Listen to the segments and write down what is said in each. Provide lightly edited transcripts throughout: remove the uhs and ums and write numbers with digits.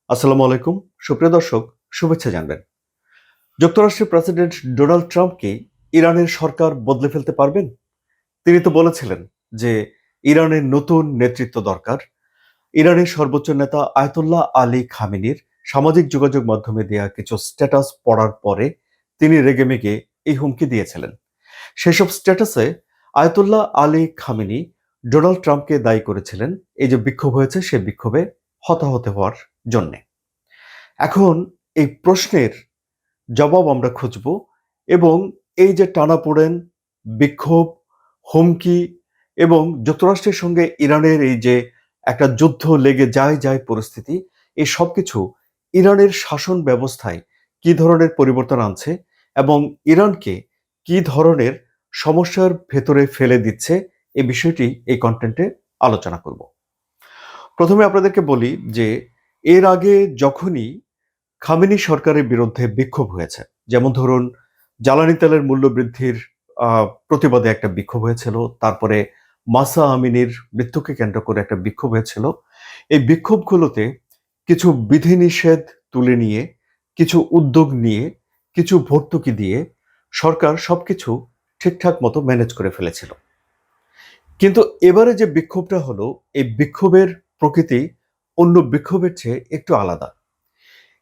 আসসালামু আলাইকুম। সুপ্রিয় দর্শক, শুভেচ্ছা জানবেন। যুক্তরাষ্ট্রের প্রেসিডেন্ট ডোনাল্ড ট্রাম্প কি ইরানের সরকার বদলে ফেলতে পারবেন? তিনি তো বলেছিলেন যে ইরানের নতুন নেতৃত্ব দরকার। ইরানের সর্বোচ্চ নেতা আয়াতুল্লাহ আলী খামেনির সামাজিক যোগাযোগ মাধ্যমে দেয়া কিছু স্ট্যাটাস পড়ার পরে তিনি রেগেমেগে এই হুমকি দিয়েছিলেন। সেসব স্ট্যাটাসে আয়াতুল্লাহ আলী খামেনি ডোনাল্ড ট্রাম্পকে দায়ী করেছিলেন এই যে বিক্ষোভ হয়েছে সে বিক্ষোভে হতাহত হওয়ার জন্যে। এখন এই প্রশ্নের জবাব আমরা খুঁজব এবং এই যে টানাপোড়েন, বিক্ষোভ, হুমকি এবং যুক্তরাষ্ট্রের সঙ্গে ইরানের এই যে একটা যুদ্ধ লেগে যায় পরিস্থিতি, এই সবকিছু ইরানের শাসন ব্যবস্থায় কি ধরনের পরিবর্তন আনছে এবং ইরানকে কি ধরনের সমস্যার ভেতরে ফেলে দিচ্ছে, এই বিষয়টি এই কনটেন্টে আলোচনা করব। প্রথমে আপনাদেরকে বলি যে এর আগে যখনই খামেনি সরকারের বিরুদ্ধে বিক্ষোভ হয়েছে, যেমন ধরুন জ্বালানি তেলের মূল্য বৃদ্ধির প্রতিবাদে একটা বিক্ষোভ হয়েছিল, তারপরে মাসা আমিনির মৃত্যুকে কেন্দ্র করে একটা বিক্ষোভ হয়েছিল। এই বিক্ষোভগুলোতে কিছু বিধিনিষেধ তুলে নিয়ে, কিছু উদ্যোগ নিয়ে, কিছু ভর্তুকি দিয়ে সরকার সবকিছু ঠিকঠাক মতো ম্যানেজ করে ফেলেছিল। কিন্তু এবারে যে বিক্ষোভটা হলো, এই বিক্ষোভের প্রকৃতি অন্য বিক্ষোভের চেয়ে একটু আলাদা।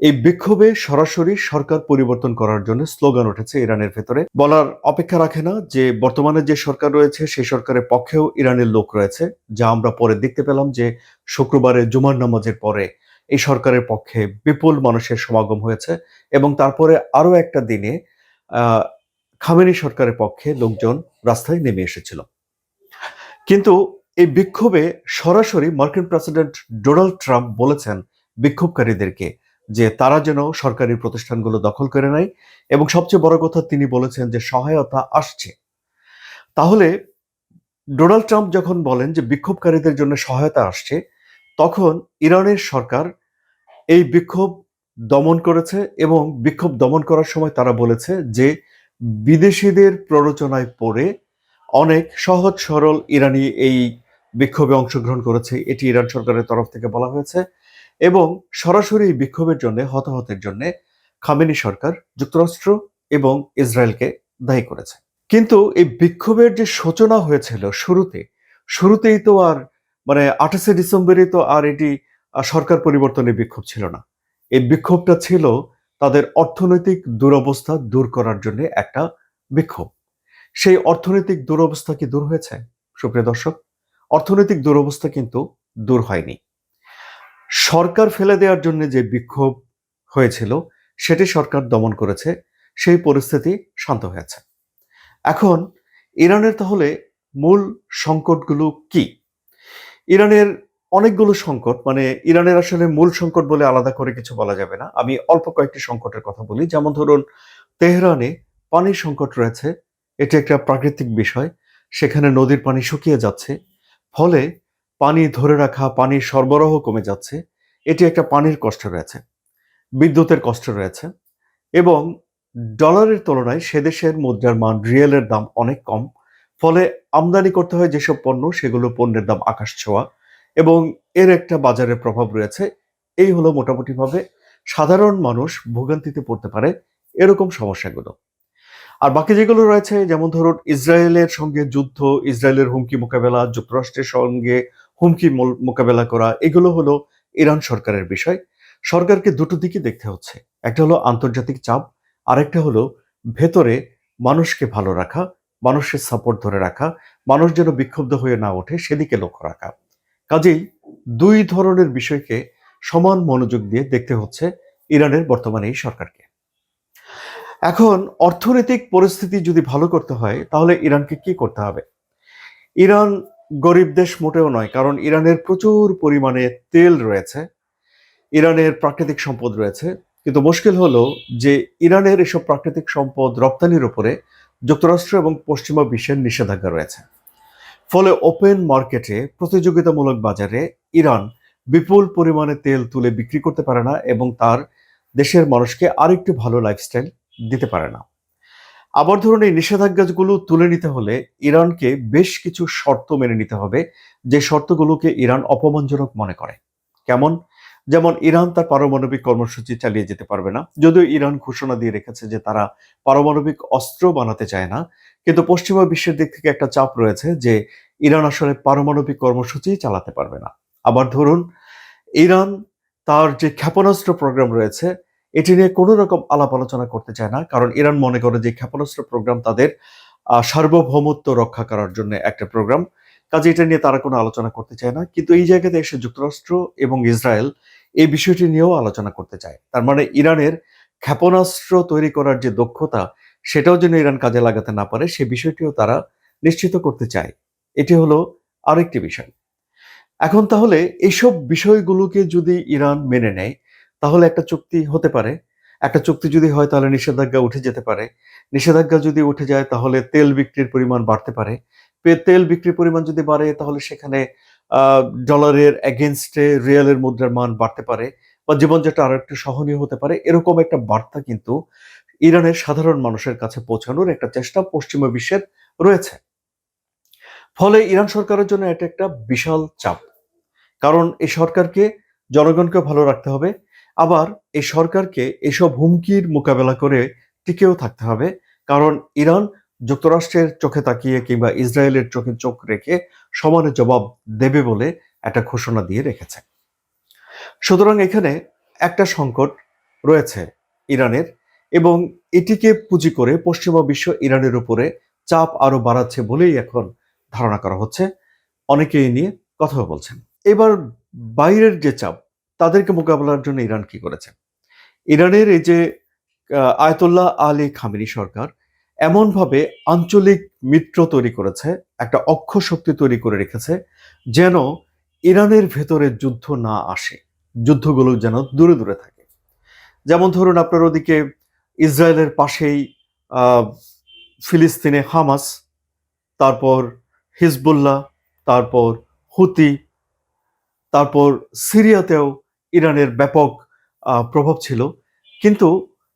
এই বিক্ষোভে সরাসরি সরকার পরিবর্তন করার জন্য স্লোগান উঠেছে ইরানের ভেতরে। বলার অপেক্ষা রাখে না যে বর্তমানে যে সরকার রয়েছে সেই সরকারের পক্ষেও ইরানের লোক রয়েছে, যা আমরা পরে দেখতে পেলাম যে শুক্রবারে জুমার নামাজের পরে এই সরকারের পক্ষে বিপুল মানুষের সমাগম হয়েছে এবং তারপরে আরো একটা দিনে আহ খামেনি সরকারের পক্ষে লোকজন রাস্তায় নেমে এসেছিল। কিন্তু এই বিক্ষোভে সরাসরি মার্কিন প্রেসিডেন্ট ডোনাল্ড ট্রাম্প বলেছেন বিক্ষোভকারীদেরকে যে তারা যেন সরকারি প্রতিষ্ঠানগুলো দখল করে নেয় এবং সবচেয়ে বড় কথা তিনি বলেছেন যে সহায়তা আসছে। তাহলে ডোনাল্ড ট্রাম্প যখন বলেন যে বিক্ষোভকারীদের জন্য সহায়তা আসছে, তখন ইরানের সরকার এই বিক্ষোভ দমন করেছে এবং বিক্ষোভ দমন করার সময় তারা বলেছে যে বিদেশিদের প্ররোচনায় পড়ে অনেক সহজ সরল ইরানি এই বিক্ষোভে অংশগ্রহণ করেছে, এটি ইরান সরকারের তরফ থেকে বলা হয়েছে এবং সরাসরি এই বিক্ষোভের জন্য হতাহতের জন্য খামেনি সরকার যুক্তরাষ্ট্র এবং ইসরায়েলকে দায়ী করেছে। কিন্তু এই বিক্ষোভের যে সূচনা হয়েছিল শুরুতেই তো আর মানে 28শে ডিসেম্বরই তো আর এটি সরকার পরিবর্তনের বিক্ষোভ ছিল না। এই বিক্ষোভটা ছিল তাদের অর্থনৈতিক দুরবস্থা দূর করার জন্য একটা বিক্ষোভ। সেই অর্থনৈতিক দুরবস্থা কি দূর হয়েছে? সুপ্রিয় দর্শক, অর্থনৈতিক দুরবস্থা কিন্তু দূর হয়নি। সরকার ফেলে দেওয়ার জন্য যে বিক্ষোভ হয়েছিল সেটি সরকার দমন করেছে, সেই পরিস্থিতি শান্ত হয়েছে। এখন ইরানের তাহলে মূল সংকটগুলো কি? ইরানের অনেকগুলো সংকট, মানে ইরানের আসলে মূল সংকট বলে আলাদা করে কিছু বলা যাবে না। আমি অল্প কয়েকটি সংকটের কথা বলি। যেমন ধরুন তেহরানে পানির সংকট রয়েছে। এটি একটা প্রাকৃতিক বিষয়। সেখানে নদীর পানি শুকিয়ে যাচ্ছে। ফলে পানি ধরে রাখা, পানির সরবরাহ কমে যাচ্ছে। এটি একটা পানির কষ্ট রয়েছে। বিদ্যুতের কষ্ট রয়েছে এবং ডলারের তুলনায় সে দেশের মুদ্রার মান রিয়েলের দাম অনেক কম। ফলে আমদানি করতে হয় যেসব পণ্য, সেগুলো পণ্যের দাম আকাশ ছোঁয়া এবং এর একটা বাজারের প্রভাব রয়েছে। এই হলো মোটামুটিভাবে সাধারণ মানুষ ভোগান্তিতে পড়তে পারে এরকম সমস্যাগুলো। আর বাকি যেগুলো রয়েছে, যেমন ধরুন ইসরায়েলের সঙ্গে যুদ্ধ, ইসরায়েলের হুমকি মোকাবেলা, যুক্তরাষ্ট্রের সঙ্গে হুমকি মোকাবেলা করা, এগুলো হলো ইরান সরকারের বিষয়। সরকারকে দুটো দিকই দেখতে হচ্ছে। একটা হলো আন্তর্জাতিক চাপ, আরেকটা হলো ভেতরে মানুষকে ভালো রাখা, মানুষের সাপোর্ট ধরে রাখা, মানুষ যেন বিক্ষুব্ধ হয়ে না ওঠে সেদিকে লক্ষ্য রাখা। কাজেই দুই ধরনের বিষয়কে সমান মনোযোগ দিয়ে দেখতে হচ্ছে ইরানের বর্তমানে এই সরকারকে। এখন অর্থনৈতিক পরিস্থিতি যদি ভালো করতে হয় তাহলে ইরানকে কি করতে হবে? ইরান গরিব দেশ মোটেও নয়, কারণ ইরানের প্রচুর পরিমাণে তেল রয়েছে, ইরানের প্রাকৃতিক সম্পদ রয়েছে। কিন্তু মুশকিল হলো যে ইরানের এসব প্রাকৃতিক সম্পদ রপ্তানির উপরে যুক্তরাষ্ট্র এবং পশ্চিমা বিশ্বের নিষেধাজ্ঞা রয়েছে। ফলে ওপেন মার্কেটে প্রতিযোগিতামূলক বাজারে ইরান বিপুল পরিমাণে তেল তুলে বিক্রি করতে পারে না এবং তার দেশের মানুষকে আরেকটু ভালো লাইফস্টাইল দিতে পারে না। আবার ধরুন এই নিষেধাজ্ঞাগুলো তুলে নিতে হলে ইরানকে বেশ কিছু শর্ত মেনে নিতে হবে, যে শর্তগুলোকে ইরান অপমানজনক মনে করে। কেমন? যেমন ইরান তার পারমাণবিক কর্মসূচি চালিয়ে যেতে পারবে না, যদিও ইরান ঘোষণা দিয়ে রেখেছে যে তারা পারমাণবিক অস্ত্র বানাতে চায় না, কিন্তু পশ্চিমা বিশ্বের দিক থেকে একটা চাপ রয়েছে যে ইরান আসলে পারমাণবিক কর্মসূচি চালাতে পারবে না। আবার ধরুন, ইরান তার যে ক্ষেপণাস্ত্র প্রোগ্রাম রয়েছে এটি নিয়ে কোনো রকম আলাপ আলোচনা করতে চায় না, কারণ ইরান মনে করে যে ক্ষেপণাস্ত্র প্রোগ্রাম তাদের সার্বভৌমত্ব রক্ষা করার জন্য একটা প্রোগ্রাম, কাজে এটা নিয়ে তারা কোনো আলোচনা করতে চায় না। কিন্তু এই জায়গাতে এসে যুক্তরাষ্ট্র এবং ইসরায়েল এই বিষয়টি নিয়েও আলোচনা করতে চায়। তার মানে ইরানের ক্ষেপণাস্ত্র তৈরি করার যে দক্ষতা সেটাও যেন ইরান কাজে লাগাতে না পারে সে বিষয়টিও তারা নিশ্চিত করতে চায়। এটি হলো আরেকটি বিষয়। এখন তাহলে এইসব বিষয়গুলোকে যদি ইরান মেনে নেয় তাহলে একটা চুক্তি হতে পারে। একটা চুক্তি যদি হয় তাহলে নিষেধাজ্ঞা উঠে যেতে পারে। নিষেধাজ্ঞা যদি উঠে যায় তাহলে তেল বিক্রির পরিমাণ বাড়তে পারে। তেল বিক্রির পরিমাণ যদি বাড়ে তাহলে সেখানে আ ডলারের এগেইনস্টে রিয়ালের মুদ্রার মান বাড়তে পারে বা জীবনযাত্রা আরেকটু সহনীয় হতে পারে। এরকম একটা বার্তা কিন্তু ইরানের সাধারণ মানুষের কাছে পৌঁছানোর একটা চেষ্টা পশ্চিমা বিশ্বের রয়েছে। ফলে ইরান সরকারের জন্য এটা একটা বিশাল চাপ। কারণ এই সরকারকে জনগণকেও ভালো রাখতে হবে। আবার এই সরকারকে এসব হুমকির মোকাবেলা করে টিকেও থাকতে হবে। কারণ ইরান যুক্তরাষ্ট্রের চোখে তাকিয়ে কিংবা ইসরায়েলের চোখে চোখ রেখে সমানে জবাব দেবে বলে একটা ঘোষণা দিয়ে রেখেছে। সুতরাং এখানে একটা সংকট রয়েছে ইরানের, এবং এটিকে পুঁজি করে পশ্চিমা বিশ্ব ইরানের উপরে চাপ আরো বাড়াচ্ছে বলেই এখন ধারণা করা হচ্ছে। অনেকে এই নিয়ে কথাও বলছেন। এবার বাইরের যে চাপ তাদেরকে মোকাবেলার জন্য ইরান কি করেছে? ইরানের এই যে আয়াতুল্লাহ আলী খামেনি সরকার এমনভাবে আঞ্চলিক মিত্র তৈরি করেছে, একটা অক্ষ শক্তি তৈরি করে রেখেছে যেন ইরানের ভেতরে যুদ্ধ না আসে, যুদ্ধগুলো যেন দূরে দূরে থাকে। যেমন ধরুন আপনার ওদিকে ইসরায়েলের পাশেই আহ, ফিলিস্তিনে হামাস, তারপর হিজবুল্লাহ, তারপর হুতি, তারপর সিরিয়াতেও ইরানের ব্যাপক প্রভাব ছিল। কিন্তু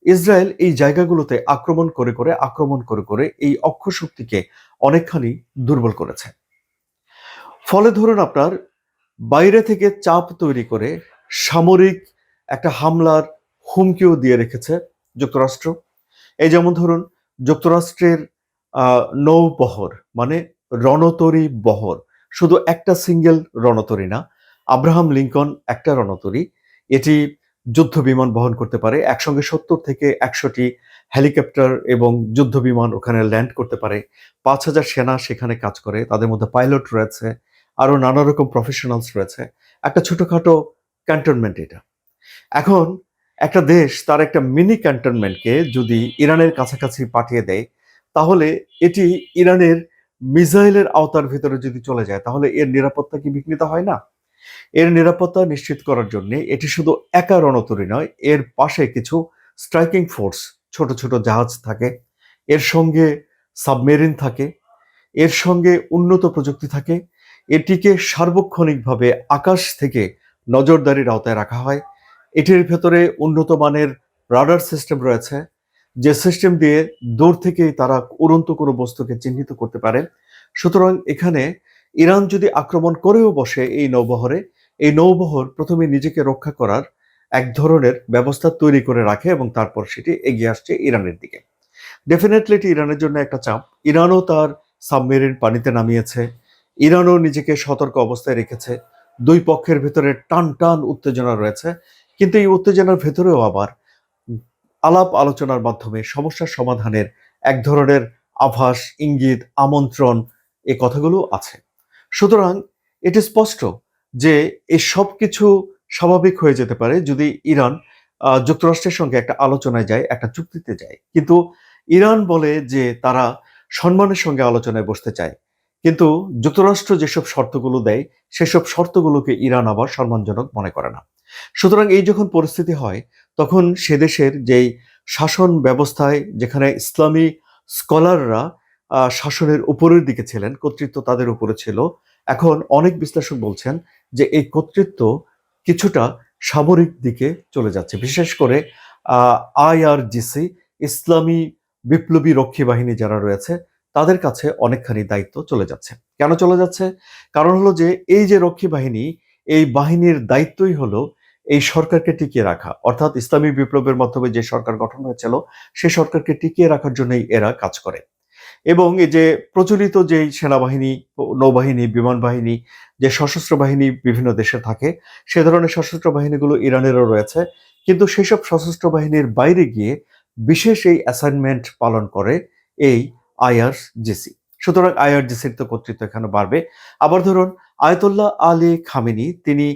ইসরায়েল এই জায়গাগুলোতে আক্রমণ করে করে এই অক্ষশক্তিকে অনেকখানি দুর্বল করেছে। ফলে ধরুন আপনার বাইরে থেকে চাপ তৈরি করে সামরিক একটা হামলার হুমকিও দিয়ে রেখেছে যুক্তরাষ্ট্র। এই যেমন ধরুন যুক্তরাষ্ট্রের নৌবহর মানে রণতরী বহর, শুধু একটা সিঙ্গেল রণতরী না, আব্রাহাম লিঙ্কন একটা রণতরী। এটি যুদ্ধ বিমান বহন করতে পারে, একসঙ্গে 70 থেকে 100টি হেলিকপ্টার এবং যুদ্ধ বিমান ওখানে ল্যান্ড করতে পারে। 5,000 সেনা সেখানে কাজ করে, তাদের মধ্যে পাইলট রয়েছে, আরো নানা রকম প্রফেশনালস রয়েছে। একটা ছোটখাটো ক্যান্টনমেন্ট এটা। এখন একটা দেশ তার একটা মিনি ক্যান্টনমেন্টকে যদি ইরানের কাছাকাছি পাঠিয়ে দেয় তাহলে এটি ইরানের মিসাইলের আওতার ভিতরে যদি চলে যায় তাহলে এর নিরাপত্তা কি বিঘ্নিত হয় না? এর নিরাপত্তা নিশ্চিত করার জন্য এটি শুধু একা রণতরী নয়, এর পাশে কিছু স্ট্রাইকিং ফোর্স, ছোট ছোট জাহাজ থাকে, এর সঙ্গে সাবমেরিন থাকে, এর সঙ্গে উন্নত প্রযুক্তি থাকে। এটিকে সার্বক্ষণিকভাবে আকাশ থেকে নজরদারির আওতায় রাখা হয়। এটির ভেতরে উন্নত মানের রাডার সিস্টেম রয়েছে, যে সিস্টেম দিয়ে দূর থেকেই তারা উড়ন্ত কোনো বস্তুকে চিহ্নিত করতে পারে। সুতরাং এখানে ইরান যদি আক্রমণ করেও বসে এই নৌবহরে, এই নৌবহর প্রথমে নিজেকে রক্ষা করার এক ধরনের ব্যবস্থা তৈরি করে রাখে এবং তারপর সেটি এগিয়ে আসছে ইরানের দিকে। ডেফিনেটলি এটি ইরানের জন্য একটা চাপ। ইরানও তার সাবমেরিন পানিতে নামিয়েছে, ইরানও নিজেকে সতর্ক অবস্থায় রেখেছে। দুই পক্ষের ভেতরে টান টান উত্তেজনা রয়েছে, কিন্তু এই উত্তেজনার ভেতরেও আবার আলাপ আলোচনার মাধ্যমে সমস্যার সমাধানের এক ধরনের আভাস, ইঙ্গিত, আমন্ত্রণ, এই কথাগুলো আছে। সুতরাং এটি স্পষ্ট যে এই সব কিছু স্বাভাবিক হয়ে যেতে পারে যদি ইরান যুক্তরাষ্ট্রের সঙ্গে একটা আলোচনায় যায়, একটা চুক্তিতে যায়। কিন্তু ইরান বলে যে তারা সম্মানের সঙ্গে আলোচনায় বসতে চায়, কিন্তু যুক্তরাষ্ট্র যেসব শর্তগুলো দেয় সেসব শর্তগুলোকে ইরান আবার সম্মানজনক মনে করে না। সুতরাং এই যখন পরিস্থিতি হয় তখন সে দেশের যেই শাসন ব্যবস্থায়, যেখানে ইসলামী স্কলাররা শাসনের উপরের দিকে ছিলেন, কর্তৃত্ব তাদের উপরে ছিল, এখন অনেক বিশ্লেষক বলছেন যে এই কর্তৃত্ব কিছুটা সামরিক দিকে চলে যাচ্ছে। বিশেষ করে আইআরজিসি, ইসলামী বিপ্লবী রক্ষী বাহিনী যারা রয়েছে তাদের কাছে অনেকখানি দায়িত্ব চলে যাচ্ছে। কেন চলে যাচ্ছে? কারণ হলো যে এই যে রক্ষী বাহিনী, এই বাহিনীর দায়িত্বই হলো এই সরকারকে টিকিয়ে রাখা, অর্থাৎ ইসলামী বিপ্লবের মাধ্যমে যে সরকার গঠন হয়েছিল সেই সরকারকে টিকিয়ে রাখার জন্যই এরা কাজ করে। এবং এই যে প্রচলিত যেই সেনাবাহিনী, নৌবাহিনী, বিমান বাহিনী, যে সশস্ত্র বাহিনী বিভিন্ন দেশে থাকে, সে ধরনের সশস্ত্র বাহিনীগুলো ইরানেরও রয়েছে। কিন্তু সেসব সশস্ত্র বাহিনীর বাইরে গিয়ে বিশেষ এই অ্যাসাইনমেন্ট পালন করে এই আইআরজিসি। সুতরাং আইআরজিসির তো কর্তৃত্ব এখানে বাড়বে। আবার ধরুন আয়াতুল্লাহ আলী খামেনি, তিনি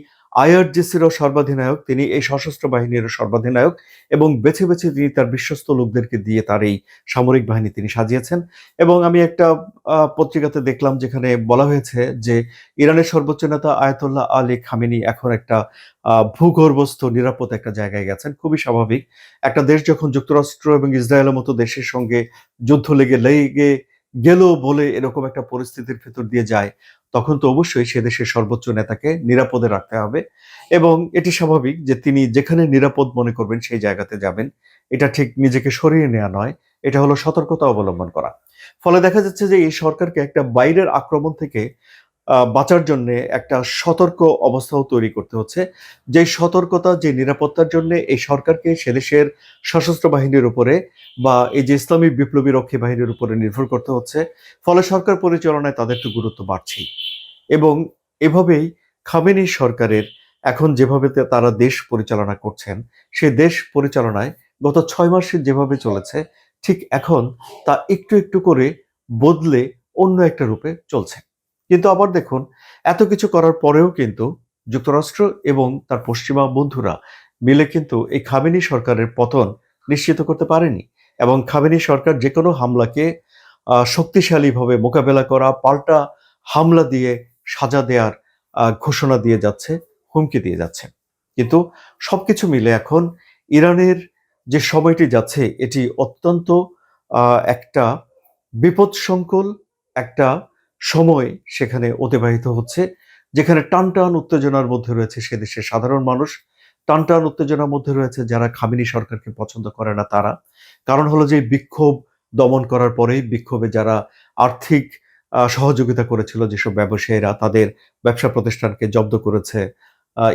আইআরজিসিরও সর্বাধিনায়ক, তিনি এই সশস্ত্র বাহিনীরও সর্বাধিনায়ক, এবং বেছে বেছে তিনি তার বিশ্বস্ত লোকদেরকে দিয়ে তার এই সামরিক বাহিনী তিনি সাজিয়েছেন। এবং আমি একটা পত্রিকাতে দেখলাম যেখানে বলা হয়েছে যে ইরানের সর্বোচ্চ নেতা আয়াতুল্লাহ আলী খামেনি এখন একটা ভূগর্ভস্থ নিরাপদ একটা জায়গায় গেছেন। খুবই স্বাভাবিক। একটা দেশ যখন যুক্তরাষ্ট্র এবং ইসরায়েলের মতো দেশের সঙ্গে যুদ্ধ লেগে গেল বলে এরকম একটা পরিস্থিতির ভেতর দিয়ে যায়, তখন তো অবশ্যই সে দেশের সর্বোচ্চ নেতাকে নিরাপদে রাখতে হবে। এবং এটি স্বাভাবিক যে তিনি যেখানে নিরাপদ মনে করবেন সেই জায়গাতে যাবেন। এটা ঠিক নিজেকে সরিয়ে নেওয়া নয়, এটা হলো সতর্কতা অবলম্বন করা। ফলে দেখা যাচ্ছে যে এই সরকারকে একটা বাইরের আক্রমণ থেকে বাঁচার জন্যে একটা সতর্ক অবস্থাও তৈরি করতে হচ্ছে। যে সতর্কতা, যে নিরাপত্তার জন্যে এই সরকারকে সে দেশের সশস্ত্র বাহিনীর উপরে বা এই যে ইসলামী বিপ্লবী রক্ষী বাহিনীর উপরে নির্ভর করতে হচ্ছে। ফলে সরকার পরিচালনায় তাদের তো গুরুত্ব বাড়ছেই। এবং এভাবেই খামেনি সরকারের এখন যেভাবে তারা দেশ পরিচালনা করছেন, সেই দেশ পরিচালনায় গত ৬ মাসে যেভাবে চলেছে, ঠিক এখন তা একটু একটু করে বদলে অন্য একটা রূপে চলছে। কিন্তু আবার দেখুন, এত কিছু করার পরেও কিন্তু যুক্তরাষ্ট্র এবং তার পশ্চিমা বন্ধুরা মিলে কিন্তু এই খামেনি সরকারের পতন নিশ্চিত করতে পারেনি। এবং খামেনি সরকার যে কোনো হামলাকে শক্তিশালীভাবে মোকাবেলা করা, পাল্টা হামলা দিয়ে সাজা দেওয়ার ঘোষণা দিয়ে যাচ্ছে, হুমকি দিয়ে যাচ্ছে। কিন্তু সবকিছু মিলে এখন ইরানের যে সময়টি যাচ্ছে, এটি অত্যন্ত একটা বিপদসংকুল একটা সময় সেখানে অতিবাহিত হচ্ছে, যেখানে টানটান উত্তেজনার মধ্যে রয়েছে সে দেশের সাধারণ মানুষ, টানটান উত্তেজনার মধ্যে রয়েছে যারা খামেনি সরকারকে পছন্দ করে না তারা। কারণ হলো যে বিক্ষোভ দমন করার পরেই বিক্ষোভে যারা আর্থিক সহযোগিতা করেছিল, যেসব ব্যবসায়ীরা তাদের ব্যবসা প্রতিষ্ঠানকে জব্দ করেছে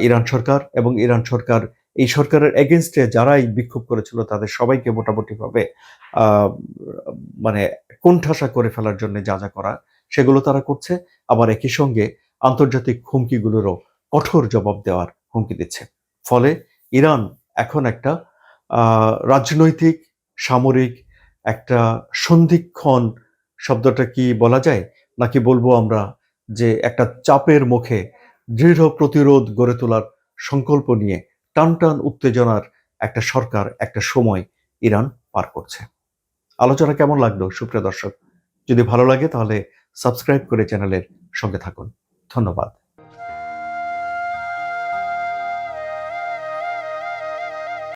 ইরান সরকার, এবং ইরান সরকার এই সরকারের এগেনস্টে যারাই বিক্ষোভ করেছিল তাদের সবাইকে মোটামুটিভাবে আহ মানে কোণঠাসা করে ফেলার জন্য যা যা করা সেগুলো তারা করছে। আবার একই সঙ্গে আন্তর্জাতিক হুমকিগুলোরও কঠোর জবাব দেওয়ার হুমকি দিচ্ছে। ফলে ইরান এখন একটা রাজনৈতিক, সামরিক একটা সন্ধিক্ষণ, শব্দটা কি বলা যায়, নাকি বলবো আমরা যে একটা চাপের মুখে দৃঢ় প্রতিরোধ গড়ে তোলার সংকল্প নিয়ে টানটান উত্তেজনার একটা সরকার, একটা সময় ইরান পার করছে। আলোচনা কেমন লাগলো সুপ্রিয় দর্শক? যদি ভালো লাগে তাহলে সাবস্ক্রাইব করে চ্যানেলের সঙ্গে থাকুন। ধন্যবাদ।